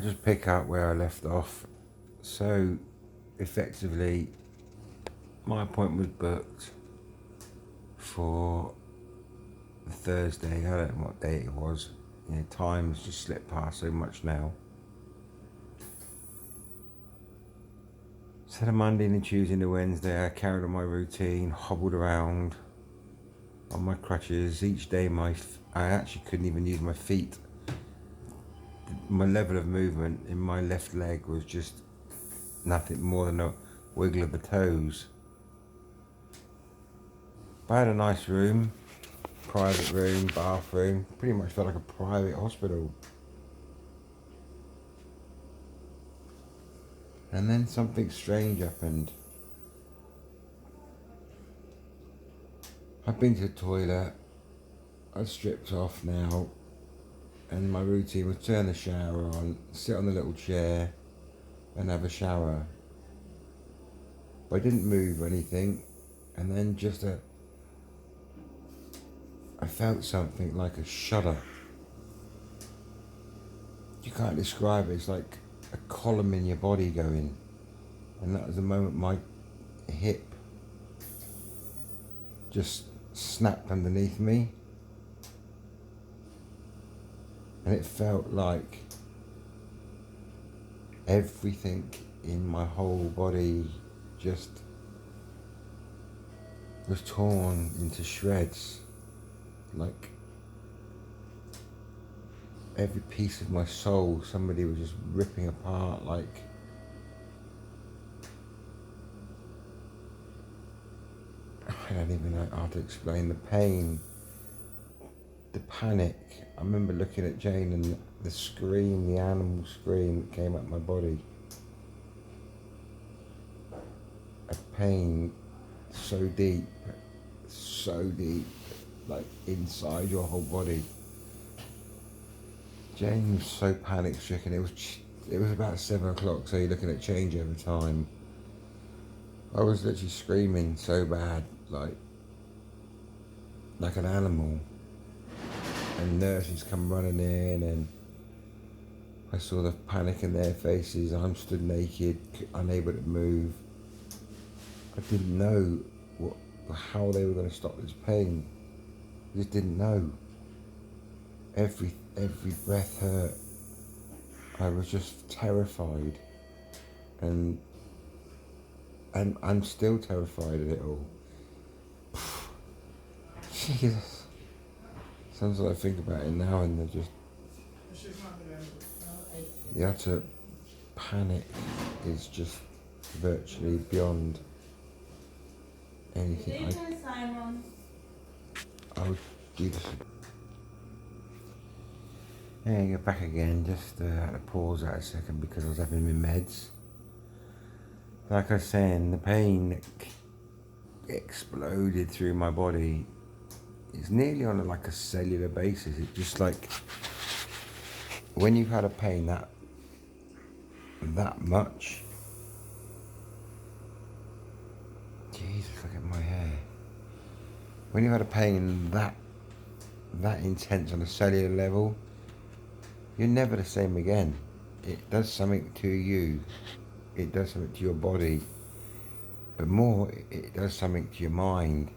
I just pick up where I left off. So, effectively, my appointment was booked for the Thursday. I don't know what day it was. You know, time's just slipped past so much now. So the Monday and the Tuesday and the Wednesday, I carried on my routine, hobbled around on my crutches. Each day, I actually couldn't even use my feet. My level of movement in my left leg was just nothing more than a wiggle of the toes. But I had a nice room, private room, bathroom, pretty much felt like a private hospital. And then something strange happened. I've been to the toilet, I've stripped off now, and my routine was turn the shower on, sit on the little chair, and have a shower. But I didn't move or anything, and then I felt something like a shudder. You can't describe it, it's like a column in your body going. And that was the moment my hip just snapped underneath me. And it felt like everything in my whole body just was torn into shreds. Like every piece of my soul, somebody was just ripping apart. Like I don't even know how to explain the pain, the panic. I remember looking at Jane and the scream, the animal scream that came out my body. A pain so deep, like inside your whole body. Jane was so panic stricken. It was about 7 o'clock, so you're looking at changeover time. I was literally screaming so bad, like an animal. And nurses come running in, and I saw the panic in their faces. I'm stood naked, unable to move. I didn't know how they were going to stop this pain. I just didn't know. Every breath hurt. I was just terrified, and I'm still terrified of it all. Jesus. Sometimes I think about it now, and the utter panic is just virtually beyond anything I would do this. Yeah, go back again, just had to pause that a second because I was having my meds. Like I was saying, the pain exploded through my body. It's nearly on like a cellular basis. It's just like when you've had a pain that much. Jesus, look at my hair. When you've had a pain that intense on a cellular level, you're never the same again. It does something to you. It does something to your body. But more, it does something to your mind.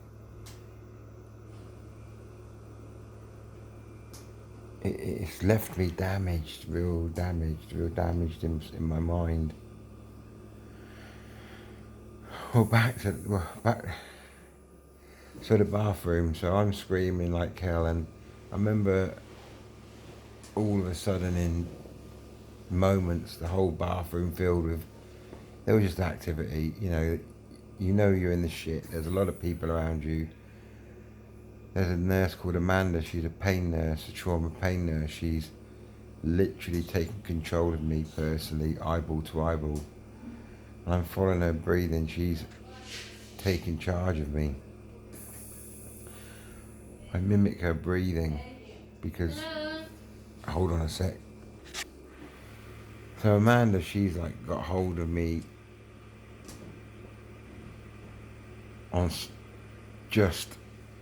It's left me damaged, real damaged in my mind. Well, back to the bathroom. So I'm screaming like hell, and I remember all of a sudden in moments the whole bathroom filled with, there was just activity. You know you're in the shit. There's a lot of people around you. There's a nurse called Amanda. She's a pain nurse, a trauma pain nurse. She's literally taken control of me personally, eyeball to eyeball. And I'm following her breathing. She's taking charge of me. I mimic her breathing because, hold on a sec. So Amanda, she's like got hold of me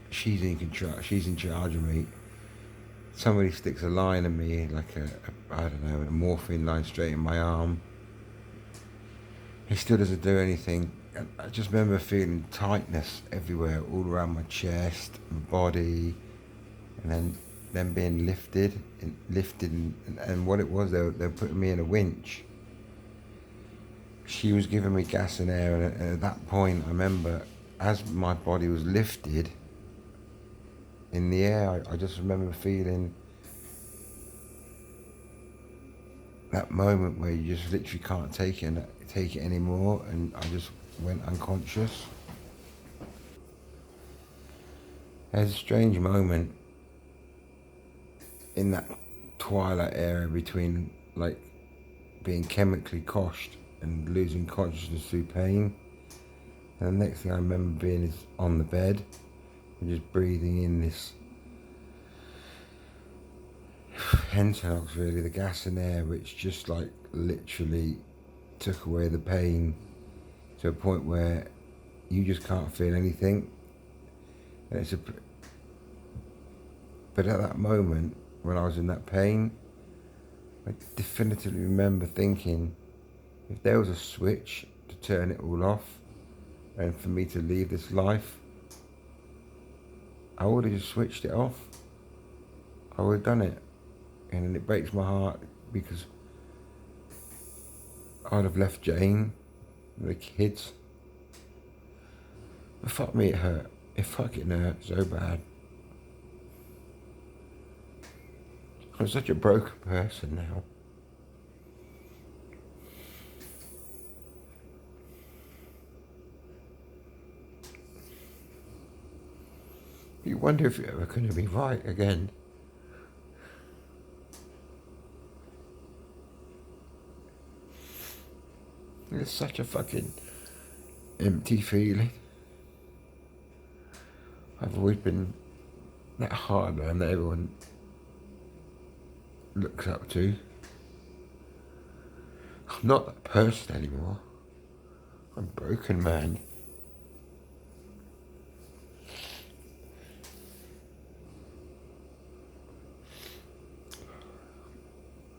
she's in control, she's in charge of me. somebody sticks a line in me, like I don't know, a morphine line straight in my arm. He still doesn't do anything. And I just remember feeling tightness everywhere, all around my chest and body, and then being lifted, and what it was, they were putting me in a winch. She was giving me gas and air, and at that point, I remember, as my body was lifted in the air, I just remember feeling that moment where you just literally can't take it anymore, and I just went unconscious. There's a strange moment in that twilight area between like being chemically koshed and losing consciousness through pain. And the next thing I remember being is on the bed and just breathing in this Hentox, really, the gas and air, which just like literally took away the pain to a point where you just can't feel anything. And but at that moment, when I was in that pain, I definitively remember thinking, if there was a switch to turn it all off and for me to leave this life, I would have just switched it off. I would have done it. And it breaks my heart because I'd have left Jane, the kids. But fuck me, it hurt. It fucking hurt so bad. I'm such a broken person now. You wonder if you're ever going to be right again. It's such a fucking empty feeling. I've always been that hard man that everyone looks up to. I'm not that person anymore. I'm a broken man.